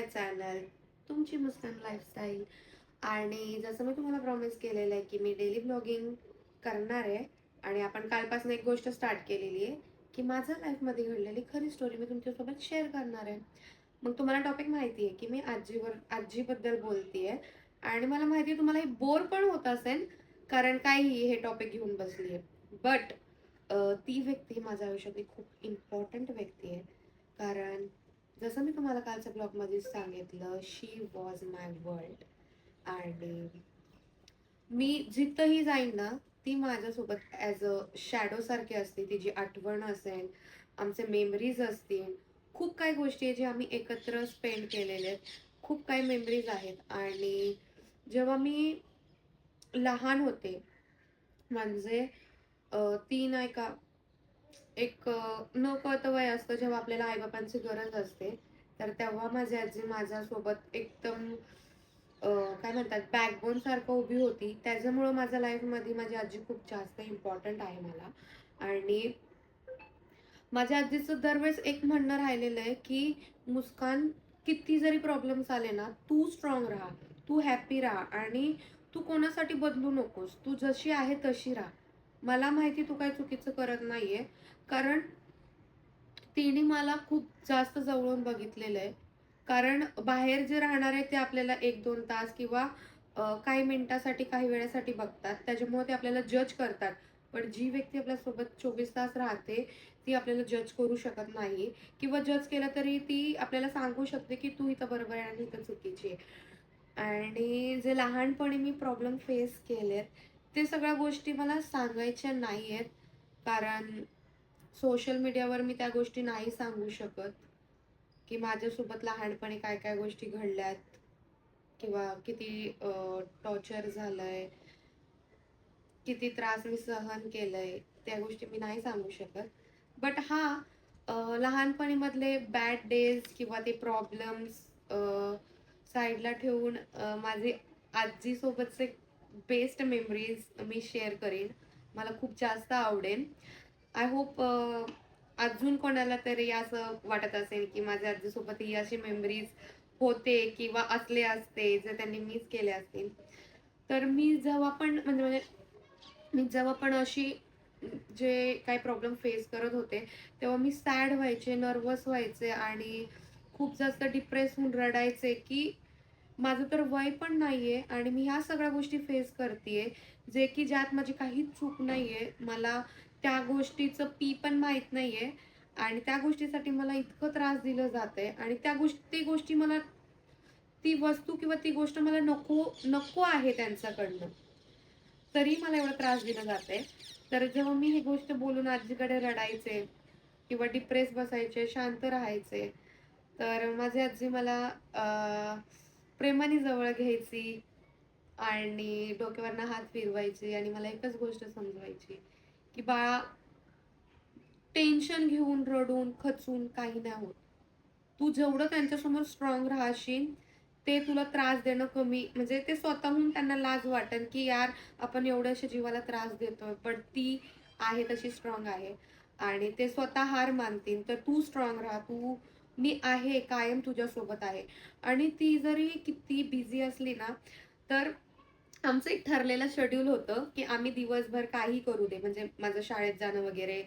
माय channel तुमची मुस्कान lifestyle. आणि जसं मी तुम्हाला प्रॉमिस केलेलं आहे की मी डेली ब्लॉगिंग करणार आहे. आणि आपण कालपासून एक गोष्ट स्टार्ट केलेली आहे की माझ्या लाईफमध्ये घडलेली खरी स्टोरी मी तुमच्यासोबत शेअर करणार आहे. मग तुम्हाला टॉपिक माहिती आहे की मी आजीबद्दल बोलतीये. आणि मला माहिती आहे तुम्हाला हे बोर पण होत असेल, कारण काय ही हे टॉपिक घेऊन बसली आहे. बट ती व्यक्ती माझ्या आयुष्यातली खूप इम्पॉर्टंट व्यक्ती आहे. कारण जसं मी तुम्हाला कालच्या ब्लॉगमध्ये सांगितलं, शी वॉज माय वर्ल्ड. आणि मी जिथंही जाईन ना, ती माझ्यासोबत ॲज अ शॅडो सारखी असते. तिची आठवण असेल, आमचे मेमरीज असतील, खूप काही गोष्टी आहेत जे आम्ही एकत्र स्पेंड केलेले आहेत. खूप काही मेमरीज आहेत. आणि जेव्हा मी लहान होते, म्हणजे ती नाही का, एक न कळतं वय असतं जेव्हा आपल्याला आईबापांची गरज असते. तर तेव्हा माझी आजी माझ्यासोबत एकदम काय म्हणतात, बॅकबोन सारखं उभी होती. त्याच्यामुळं माझ्या लाईफमध्ये माझी आजी खूप जास्त इम्पॉर्टंट आहे मला. आणि माझ्या आजीचं दरवेळेस एक म्हणणं राहिलेलं आहे की मुस्कान, किती जरी प्रॉब्लेम्स आले ना, तू स्ट्रॉंग राहा, तू हॅपी राहा आणि तू कोणासाठी बदलू नकोस, तू जशी आहे तशी राहा. मला माहिती तू काही चुकीचं करत नाहीये, कारण तिने मला खूप जास्त जवळून बघितलेलं आहे. कारण बाहेर जे राहणार आहे ते आपल्याला 1-2 तास किंवा काही मिनिटासाठी, काही वेळेसाठी बघतात. त्याच्यामुळे ते आपल्याला जज करतात. पण जी व्यक्ती आपल्यासोबत 24 तास राहते, ती आपल्याला जज करू शकत नाही. किंवा जज केलं तरी ती आपल्याला सांगू शकते, की तू इथं बरोबर आहे आणि इथं चुकीची आहे. आणि जे लहानपणी मी प्रॉब्लेम फेस केलेत, ते सगळ्या गोष्टी मला सांगायच्या नाहीयेत. कारण सोशल मीडियावर मी त्या गोष्टी नाही सांगू शकत, की माझ्यासोबत लहानपणी काय-काय गोष्टी घडल्यात किंवा किती टॉर्चर झालंय, किती त्रास मी सहन केलंय, त्या गोष्टी मी नाही सांगू शकत. बट हां, लहानपणीमधले बॅड डेज किंवा ते प्रॉब्लेम्स साईडला ठेवून माझे आजीसोबतचे बेस्ट मेमरीज मी शेअर करेन. मला खूप जास्त आवडेल. आय होप अजून कोणाला तरी असं वाटत असेल, की माझ्या आजीसोबत ही अशी मेमरीज होते किंवा असले असते, जे त्यांनी मिस केले असतील. तर मी जेव्हा पण म्हणजे मी जेव्हा पण अशी जे काही प्रॉब्लेम फेस करत होते, तेव्हा मी सॅड व्हायचे, नर्व्हस व्हायचे आणि खूप जास्त डिप्रेस होऊन रडायचे, की माझं तर वय पण नाहीये आणि मी ह्या सगळ्या गोष्टी फेस करतीये, जे की ज्यात माझी काहीच चूक नाहीये. मला त्या गोष्टीचं पी पण माहीत नाहीये आणि त्या गोष्टीसाठी मला इतकं त्रास दिलं जातंय आणि ती गोष्टी मला, ती वस्तू किंवा ती गोष्ट मला नको नको आहे त्यांच्याकडनं. तरी मला एवढा त्रास दिला जातंय. तर जेव्हा मी ही गोष्ट बोलून आजीकडे रडायचे किंवा डिप्रेस बसायचे, शांत राहायचे, तर माझी आजी मला प्रेमाने जवळ घ्यायची आणि डोक्यावरनं हात फिरवायची आणि मला एकच गोष्ट समजवायची, की "बाळा, टेन्शन घेऊन, रडून, खचून काही नाही होत. तू जेवढं त्यांच्यासमोर स्ट्रॉंग राहशील, ते तुला त्रास देणं कमी, म्हणजे ते स्वतःहून त्यांना लाज वाटेल, की यार आपण एवढ्याशा जीवाला त्रास देतोय, पण ती आहे तशी स्ट्रॉंग आहे आणि ते स्वतः हार मानतील. तर तू स्ट्रॉंग राहा. मी आहे, कायम तुझ्यासोबत आहे." आणि ती जरी किती बिझी असली ना, तर आमचं एक ठरलेलं शेड्यूल होतं, की आम्ही दिवसभर काही करू दे, म्हणजे माझं शाळेत जाणं वगैरे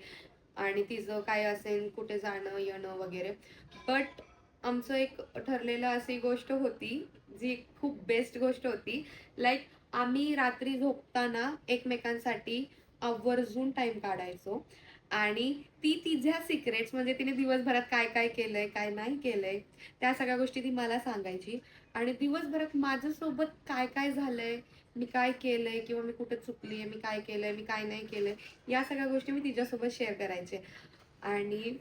आणि तिचं काय असेल, कुठे जाणं, येणं वगैरे. बट आमचं एक ठरलेलं अशी गोष्ट होती, जी खूप बेस्ट गोष्ट होती. लाइक आम्ही रात्री झोपताना एकमेकांसाठी आवर्जून टाईम काढायचो आणि ती तिच्या सिक्रेट्स, म्हणजे तिने दिवसभरात काय-काय केलंय, काय नाही केलंय, त्या सगळ्या गोष्टी ती मला सांगायची आणि दिवसभरात माझ्यासोबत काय-काय झालंय, मी काय केलंय किंवा मी कुठे चुकलीये, मी काय केलंय, मी काय नाही केलंय, या सगळ्या गोष्टी मी तिच्यासोबत शेअर करायचे. आणि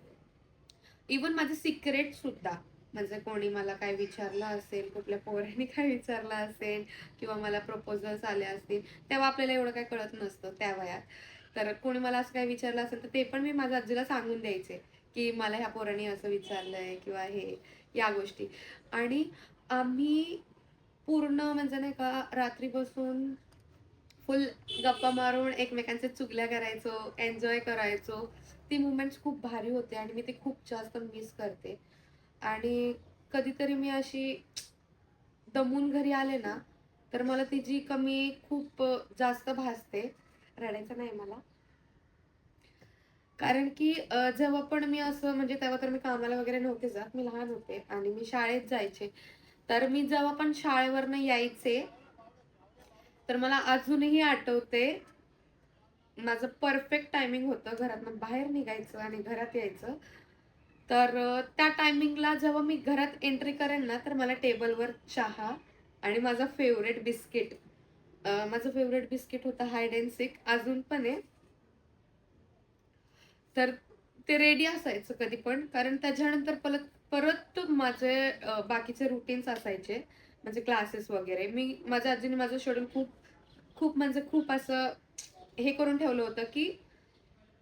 इव्हन माझे सिक्रेट सुद्धा, म्हणजे कोणी मला काय विचारलं असेल, कुठल्या पोराने काय विचारलं असेल किंवा मला प्रपोजल्स आले असतील, तेव्हा आपल्याला एवढं काही कळत नसतं त्या वयात. तर कोणी मला असं काही विचारलं असेल, तर ते पण मी माझ्या आजीला सांगून द्यायचे, की मला ह्या पोराने असं विचारलंय किंवा हे, या गोष्टी. आणि आम्ही पूर्ण म्हणजे नाही का, रात्री बसून फुल गप्पा मारून एकमेकांच्या चुगल्या करायचो, एन्जॉय करायचो. ती मोमेंट्स खूप भारी होते आणि मी ते खूप जास्त मिस करते. आणि कधीतरी मी अशी दमून घरी आले ना, तर मला तिची कमी खूप जास्त भासते. रडायचं नाही मला. कारण की जेव्हा पण मी असं म्हणजे तेव्हा तर मी कामाला वगैरे नव्हते जात. मी लहान होते आणि मी शाळेत जायचे. तर मी जेव्हा पण शाळेवरनं यायचे, तर मला अजूनही आठवते, माझं परफेक्ट टायमिंग होतं घरातनं बाहेर निघायचं आणि घरात यायचं. तर त्या टायमिंगला जेव्हा मी घरात एंट्री करेन ना, तर मला टेबलवर चहा आणि माझा फेव्हरेट बिस्किट, माझं फेव्हरेट बिस्किट होतं हाईड अँड सीक, अजून पण आहे. तर ते रेडी असायचं कधी पण, कारण त्याच्यानंतर परत परत माझे बाकीचे रुटीन्स असायचे, म्हणजे क्लासेस वगैरे. माझ्या आजीने माझं शेड्यूल खूप खूप म्हणजे खूप असं हे करून ठेवलं होतं, की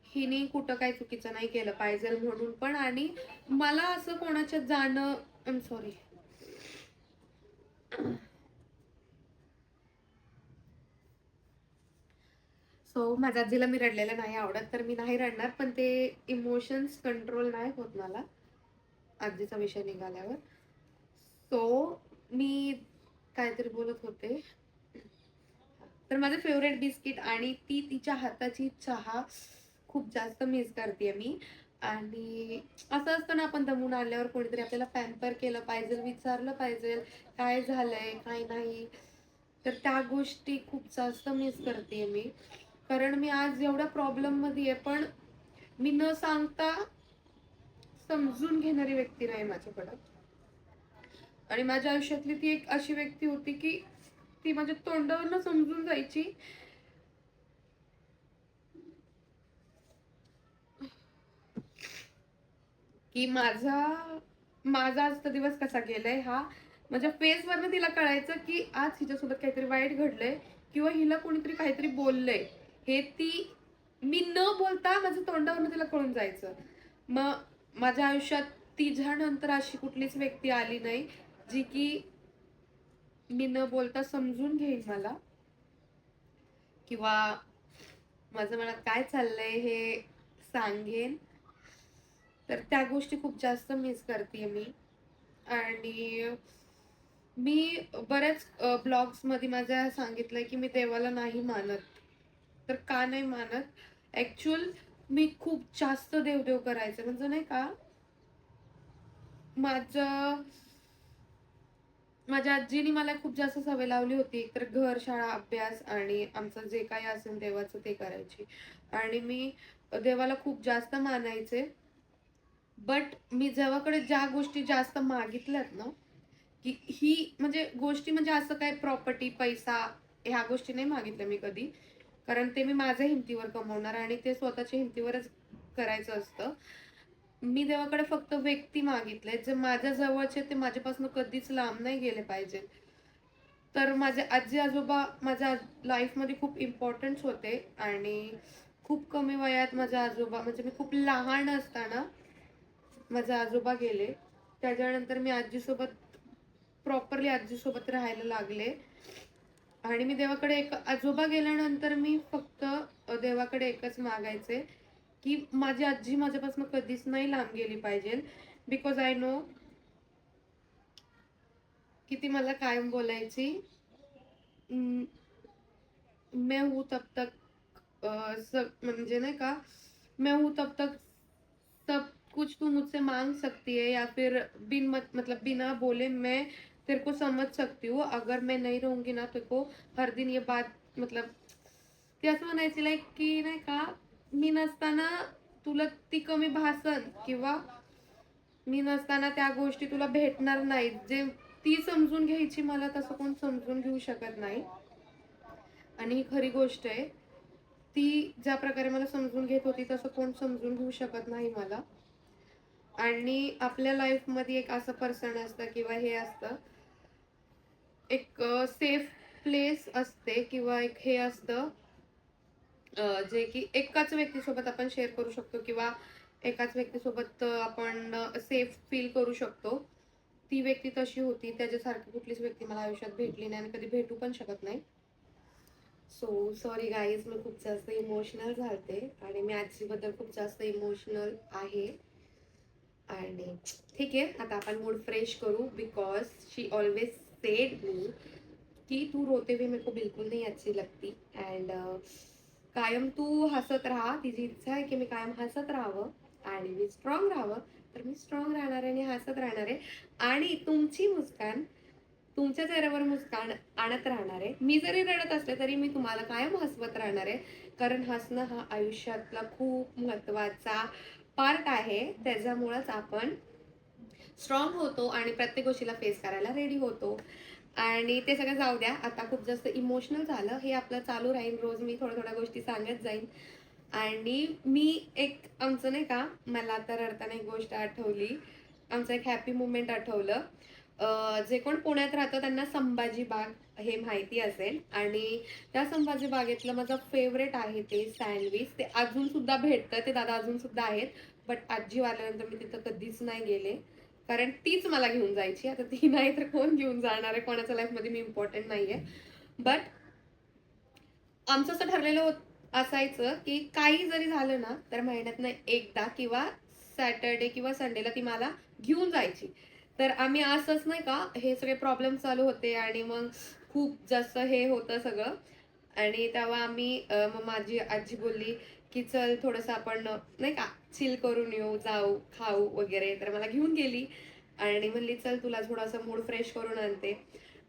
हिने कुठं काही चुकीचं नाही केलं पाहिजे म्हणून पण. आणि मला असं कोणाच्यात जाणं, आय एम सॉरी, सो माझ्या आजीला मी रडलेलं नाही आवडत, तर मी नाही रडणार. पण ते इमोशन्स कंट्रोल नाही होत मला आजीचा विषय निघाल्यावर. सो मी काहीतरी बोलत होते. तर माझं फेवरेट बिस्किट आणि ती तिच्या हाताची चहा खूप जास्त मिस करते मी. आणि असं असतं ना, आपण दमून आल्यावर कोणीतरी आपल्याला पॅम्पर केलं पाहिजे, विचारलं पाहिजे काय झालंय काय नाही. तर त्या गोष्टी खूप जास्त मिस करते मी. कारण मी आज एवढ्या प्रॉब्लेम मध्ये आहे, पण मी न सांगता समजून घेणारी व्यक्ती नाही माझ्याकडं. आणि माझ्या आयुष्यातली ती एक अशी व्यक्ती होती की ती माझ्या तोंडावरनं समजून जायची की माझा आजचा दिवस कसा गेलाय हा. माझ्या फेस वरनं तिला कळायचं की आज हिच्यासोबत काहीतरी वाईट घडलंय किंवा हिला कोणीतरी काहीतरी बोललंय. हे ती मी न बोलता माझ्या तोंडावरनं तिला कळून जायचं. मग माझ्या आयुष्यात तिच्यानंतर अशी कुठलीच व्यक्ती आली नाही जी की मी न बोलता समजून घेईल मला, किंवा माझं मनात काय चाललंय हे सांगेन. तर त्या गोष्टी खूप जास्त मिस करते मी. आणि मी बऱ्याच ब्लॉग्स मध्ये माझ्या सांगितलंय की मी देवाला नाही मानत. तर का नाही मानत, ऍक्च्युअल मी खूप जास्त देवदेव करायचे, म्हणजे नाही का, माझं माझ्या आजीने मला खूप जास्त सवय लावली होती, तर घर शाळा अभ्यास आणि आमचं जे काही असेल देवाचं ते करायची. आणि मी देवाला खूप जास्त मानायचे. बट मी देवाकडे ज्या गोष्टी जास्त मागितल्यात ना, की ही म्हणजे गोष्टी, म्हणजे असं काय प्रॉपर्टी पैसा ह्या गोष्टी नाही मागितल्या मी कधी. कारण ते मी माझ्या हिमतीवर कमवणार आणि ते स्वतःच्या हिमतीवरच करायचं असतं. मी देवाकडे फक्त व्यक्ती मागितले, जे माझ्या जवळचे, ते माझ्यापासून कधीच लांब नाही गेले पाहिजे. तर माझे आजी आजोबा माझ्या लाईफमध्ये खूप इम्पॉर्टन्स होते. आणि खूप कमी वयात माझ्या आजोबा, म्हणजे मी खूप लहान असताना माझे आजोबा गेले. त्याच्यानंतर मी आजीसोबत प्रॉपरली आजीसोबत राहायला लागले. आणि मी देवाकडे आजोबा गेल्यानंतर मी फक्त देवाकडे एकच मागायचे की माझी आजी माझ्यापासून कधीच नाही लांब गेली पाहिजे. बिकॉज आय नो की ती मला कायम बोलायची, "म, मैं हूं तब तक सब म्हणजे नाही का, मैं हूं तब तक सब कुछ तू मुझसे मांग सकती है, या फिर मतलब बिना बोले मैं तेरे को समझ सकती हूँ, अगर मैं नहीं रहूंगी ना तेरे को हर दिन ये बात मतलब." ती असं म्हणायची लाईक की नाही का, मी नसताना तुला ती कमी भासन, किंवा मी नसताना त्या गोष्टी तुला भेटणार नाहीत. जे ती समजून घ्यायची मला, तसं कोण समजून घेऊ शकत नाही. आणि ही खरी गोष्ट आहे. ती ज्या प्रकारे मला समजून घेत होती तसं कोण समजून घेऊ शकत नाही मला. आणि आपल्या लाईफमध्ये एक असं पर्सन असतं किंवा हे असतं, एक सेफ प्लेस असते किंवा एक हे असतं, जे की एकाच व्यक्तीसोबत आपण शेअर करू शकतो, किंवा एकाच व्यक्तीसोबत आपण सेफ फील करू शकतो. ती व्यक्ती तशी होती. त्याच्यासारखी कुठलीच व्यक्ती मला आयुष्यात भेटली नाही आणि कधी भेटू पण शकत नाही. सो सॉरी गाईज, मी खूप जास्त इमोशनल झालते आणि मी आजीबद्दल खूप जास्त इमोशनल आहे. आणि ठीक आहे, आता आपण मूड फ्रेश करू, बिकॉज शी ऑलवेज सेड मी की तू रोते हुए मेरे को बिल्कुल नहीं अच्छी लगती अँड कायम तू हसत राहा. तिची इच्छा आहे की मी कायम हसत राहावं आणि मी स्ट्रॉंग राहावं. तर मी स्ट्रॉंग राहणार आहे आणि हसत राहणार आहे आणि तुमची मुस्कान, तुमच्या चेहऱ्यावर मुस्कान आणत राहणार आहे. मी जरी रडत असले तरी मी तुम्हाला कायम हसवत राहणार आहे, कारण हसणं हा आयुष्यातला खूप महत्वाचा पार्ट आहे. त्याच्यामुळंच आपण स्ट्रॉंग होतो आणि प्रत्येक गोष्टीला फेस करायला रेडी होतो. आणि ते सगळं जाऊ द्या, आता खूप जास्त इमोशनल झालं. हे आपलं चालू राहील, रोज मी थोड्या थोड्या गोष्टी सांगत जाईन. आणि मी एक आमचं नाही का, मला आता रडताना एक गोष्ट आठवली, आमचं एक हॅपी मुमेंट आठवलं. जे कोण पुण्यात राहतं त्यांना संभाजी बाग हे माहिती असेल, आणि त्या संभाजी बागेतलं माझं फेवरेट आहे ते सँडविच. ते अजून सुद्धा भेटतं, ते दादा अजून सुद्धा आहेत. बट आजी वारल्यानंतर मी तिथं कधीच नाही गेले, कारण तीच मला घेऊन जायची. आता ती नाही तर कोण घेऊन जाणार आहे, कोणाच्या लाईफमध्ये मी इम्पॉर्टंट नाहीये. बट आमचं असं ठरलेलं असायचं की काही जरी झालं ना तर महिन्यातनं एकदा किंवा सॅटर्डे किंवा संडेला ती मला घेऊन जायची. तर आम्ही असंच नाही का, हे सगळे प्रॉब्लेम चालू होते आणि मग खूप जास्त हे होतं सगळं. आणि तेव्हा आम्ही मग माझी आजी बोलली की चल थोडंसं आपण नाही का चिल करून येऊ, जाऊ, खाऊ वगैरे. तर मला घेऊन गेली आणि म्हणली चल तुला थोडासा मूड फ्रेश करून आणते.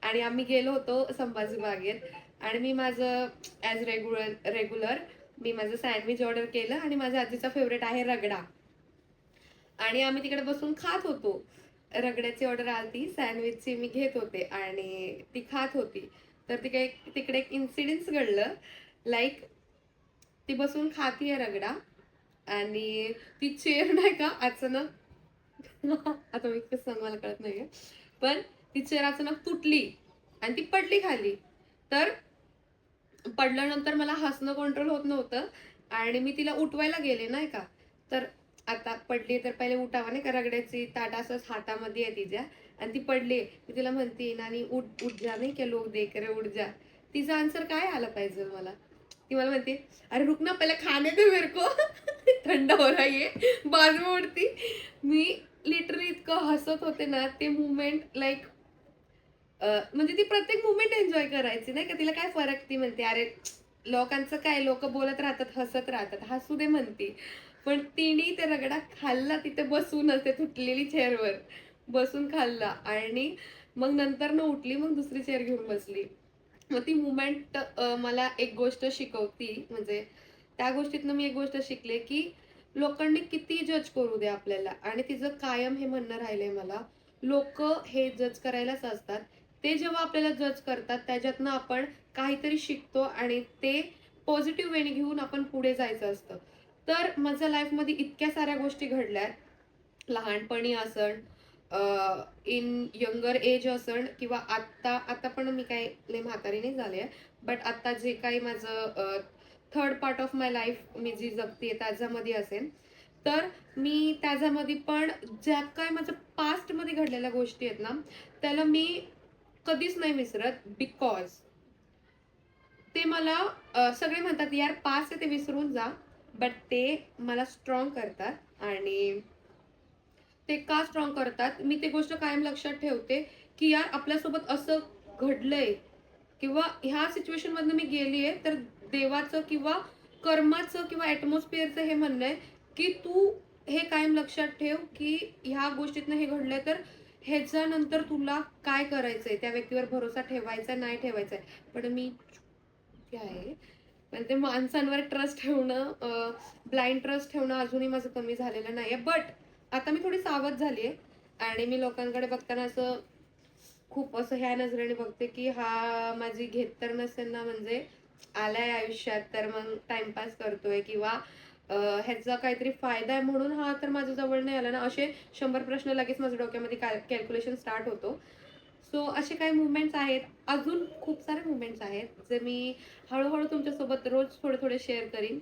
आणि आम्ही गेलो होतो संभाजी बागेत. आणि मी माझं ॲज रेग्युलर मी माझं सँडविच ऑर्डर केलं आणि माझ्या आजीचा फेवरेट आहे रगडा. आणि आम्ही तिकडे बसून खात होतो. रगड्याची ऑर्डर आली, सँडविचची मी घेत होते आणि ती खात होती. तर तिकडे एक इन्सिडेंट्स घडलं. लाईक ती बसून खातीये रगडा आणि ती चेअर नाही का अचानक आता मी कसं सांगू मला कळत नाहीये, पण ती चेअर अचानक तुटली आणि ती पडली खाली. तर पडल्यानंतर मला हसणं कंट्रोल होत नव्हतं आणि मी तिला उठवायला गेले नाही का. तर आता पडली तर पहिले उठावं नाही का, रगड्याची ताट असंच हातामध्ये आहे तिच्या, आणि ती पडली. मी तिला म्हणते नानी उठ उठ जा, नाही का लोक देख रहे उठ जा. तिचा आन्सर काय आला पाहिजे मला, ती मला म्हणते अरे रुक ना पहिले खाने दे मेरे को थंड हो रहा ये, बाद में उठती. मी लिटरली इतकं हसत होते ना ते मुमेंट. लाईक म्हणजे ती प्रत्येक मुमेंट एन्जॉय करायची नाही का. तिला काय फरक, ती म्हणते अरे लोकांचं काय, लोक बोलत राहतात हसत राहतात, हसू दे म्हणती. पण तिने ते रगडा खाल्ला तिथे बसूनच, ते तुटलेली चेअरवर बसून खाल्ला आणि मग नंतर न उठली, मग दुसरी चेअर घेऊन बसली. मग ती मुमेंट मला एक गोष्ट शिकवती. म्हणजे त्या गोष्टीतनं मी एक गोष्ट शिकले की लोकांनी किती जज करू दे आपल्याला, आणि तिचं कायम हे म्हणणं राहिलंय मला, लोक हे जज करायलाच असतात. ते जेव्हा आपल्याला जज करतात त्याच्यातनं आपण काहीतरी शिकतो आणि ते पॉझिटिव्ह वेने घेऊन आपण पुढे जायचं असतं. तर माझ्या लाईफमध्ये इतक्या साऱ्या गोष्टी घडल्यात, लहानपणी असन, इन यंगर एज असन, किंवा आत्ता आता पण मी काही लय म्हातारी नाही झाले, बट आता जे काही माझं third part of my life मी जी जगते त्याच्यामध्ये असेल, तर मी त्याच्यामध्ये पण ज्या काय माझ्या पास्टमध्ये घडलेल्या गोष्टी आहेत ना, त्याला मी कधीच नाही विसरत. बिकॉज ते मला सगळे म्हणतात यार पास्ट आहे ते विसरून जा, बट ते मला स्ट्रॉंग करतात. आणि ते का स्ट्रॉंग करतात, मी ते गोष्ट कायम लक्षात ठेवते की यार आपल्यासोबत असं घडलंय, किंवा ह्या सिच्युएशन मधनं मी गेलीये, तर देवाचं किंवा कर्माचं किंवा ॲटमॉस्फिअरचं हे म्हणणं आहे की तू हे कायम लक्षात ठेव की ह्या गोष्टीतनं हे घडलंय, तर ह्याच्यानंतर तुला काय करायचंय, त्या व्यक्तीवर भरोसा ठेवायचा नाही ठेवायचा. पण मी काय आहे, पण ते माणसांवर ट्रस्ट ठेवणं, ब्लाइंड ट्रस्ट ठेवणं अजूनही माझं कमी झालेलं नाहीये. बट आता मी थोडी सावध झालीये आणि मी लोकांकडे बघताना असं खूप असं ह्या नजरेने बघते की हा माझी घेत तर नसेल ना, म्हणजे आलाय आयुष्यात तर मग टाइमपास करतोय, किंवा ह्याचा काहीतरी फायदा आहे म्हणून हा तर माझ्या जवळ नाही आला ना, असे 100 प्रश्न लगेच माझ्या डोक्यामध्ये कॅल्क्युलेशन स्टार्ट होतो. सो असे काही मुवमेंट्स आहेत, अजून खूप सारे मुवमेंट्स आहेत जे मी हळूहळू तुमच्यासोबत रोज थोडे थोडे शेअर करीन.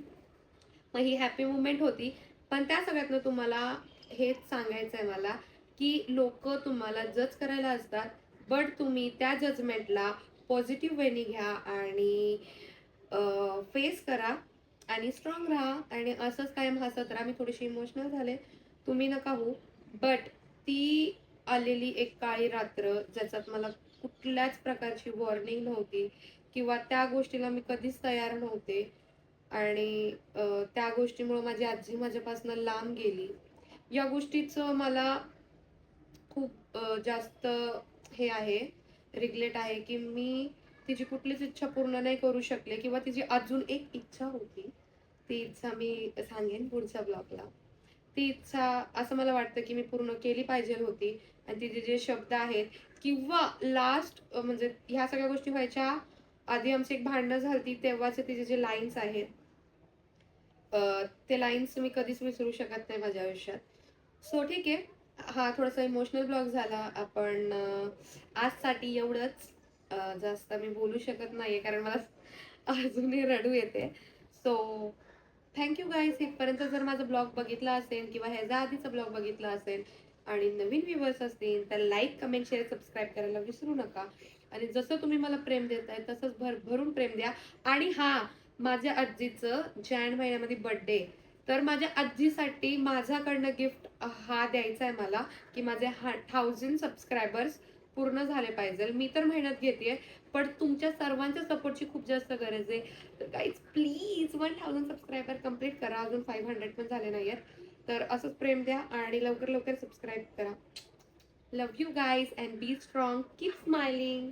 मग ही हॅपी मुवमेंट होती. पण त्या सगळ्यातनं तुम्हाला हेच सांगायचं आहे मला की लोक तुम्हाला जज करायला असतात, बट तुम्ही त्या जजमेंटला पॉझिटिव्ह वेनी घ्या आणि फेस करा आणि स्ट्रॉंग राहा आणि असंच कायम हसत राहा. मी थोडीशी इमोशनल झाले, तुम्ही नका होऊ. बट ती आलेली एक काळी रात्र ज्याच्यात मला कुठल्याच प्रकारची वॉर्निंग नव्हती किंवा त्या गोष्टीला मी कधीच तयार नव्हते. आणि त्या गोष्टीमुळे माझी आजी माझ्यापासून लांब गेली. या गोष्टीचं मला खूप जास्त हे आहे, रिग्रेट आहे, की मी तिची कुठलीच इच्छा पूर्ण नाही करू शकले किंवा तिची अजून एक इच्छा होती. ती इच्छा मी सांगेन पुढच्या ब्लॉगला. ती इच्छा असं मला वाटतं, की मी पूर्ण केली पाहिजे होती आणि तिचे जे शब्द आहेत किंवा लास्ट म्हणजे ह्या सगळ्या गोष्टी व्हायच्या आधी आमची एक भांडणं झाली तेव्हाचे तिचे जे लाईन्स आहेत, ते लाईन्स मी कधीच विसरू शकत नाही माझ्या आयुष्यात. सो ठीक आहे. हा थोडासा इमोशनल ब्लॉग झाला. आपण आजसाठी एवढंच. जास्त मी बोलू शकत नाहीये कारण मला अजूनही रडू येते. So thank you guys. इथपर्यंत जर माझा ब्लॉग बघितला असेल किंवा ह्याच्या आधीचा ब्लॉग बघितला असेल आणि नवीन व्ह्यूवर्स असतील तर लाईक, कमेंट, शेअर, सबस्क्राईब करायला विसरू नका. आणि जसं तुम्ही मला प्रेम देताय तसंच भरभरून प्रेम द्या. आणि हा, माझ्या आजीचं जानेवारी महिन्यामध्ये बर्थडे, तर माझ्या आजीसाठी माझ्याकडनं गिफ्ट हा द्यायचा आहे मला, की माझे 1000 सबस्क्रायबर्स पूर्ण झाले पाहिजे. मी तर मेहनत घेतेय, पण तुमच्या सर्वांच्या सपोर्टची खूप जास्त गरज आहे. तर गाईज प्लीज 1000 सबस्क्रायबर कंप्लीट करा. अजून 500 पण झाले नाहीयेत. तर असंच प्रेम द्या आणि लवकर लवकर सबस्क्राईब करा. Love you guys and be strong. Keep smiling.